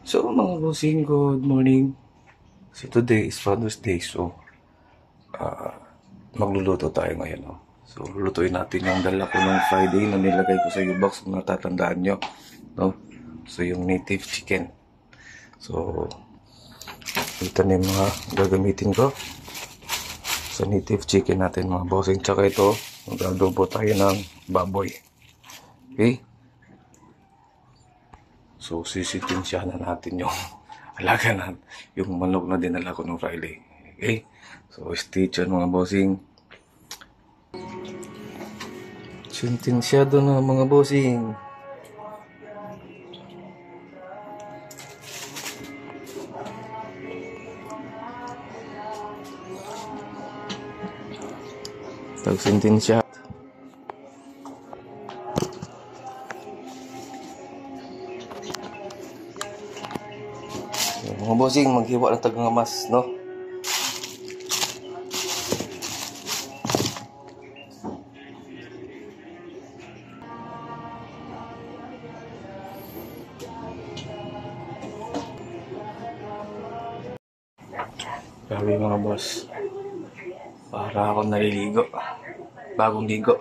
So mga bossing, good morning. So today is Father's Day. So magluluto tayo ngayon. No? So lulutuin natin yung dala ko nung Friday na nilagay ko sa U-Box kung natatandaan nyo. No? So yung native chicken. So ito na yung mga gagamitin ko sa native chicken natin mga bossing. Tsaka ito, mag-adobo tayo ng baboy. Okay? So sisintensyahan na natin yung alaga na yung manok na dinala ko nung Friday. Okay? So stay tuned mga bossing. Sintensyado na mga bossing. Tag-sintensya. Mga bossing, maghiwa ng tag-ngamas, no? Grabe mga boss. Para ako naliligo. Bagong ligo.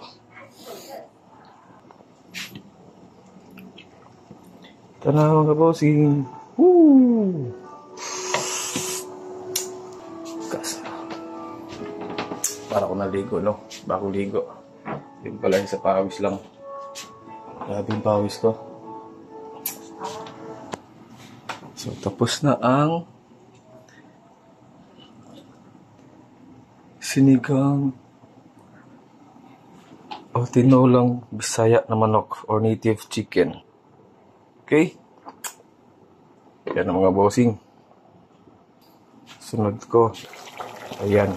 Ito na mga bossing. Woo! Para ako naligo, no? Bagong ligo. Yung pala yung sa pawis lang. Grabe yung pawis ko. So, tapos na ang sinigang o tinolang Bisaya na manok or native chicken. Okay? Yan ang mga bossing. Sunod ko. Ayan.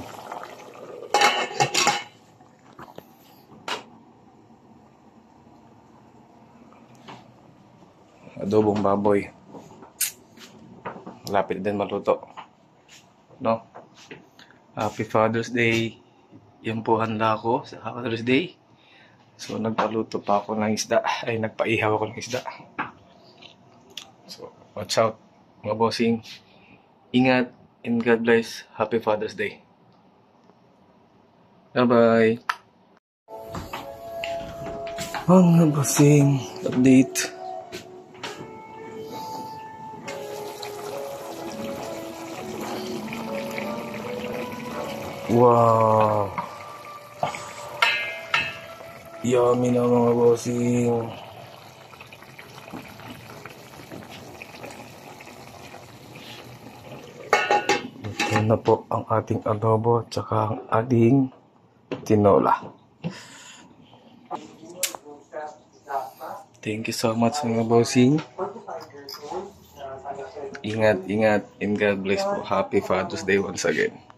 Adobong baboy. Lapit din maluto. No? Happy Father's Day. Yan po handa ko sa Father's Day. So, nagpaluto pa ako ng isda. Ay, nagpaihaw ako ng isda. So, watch out, mga bossing. Ingat and God bless. Happy Father's Day. Bye-bye. Mga bossing, update. Wow! Yummy na mga bossing. Ito na po ang ating adobo at saka ang ating tinola. Thank you so much mga bossing. Ingat, ingat, and God bless po. Happy Father's Day once again.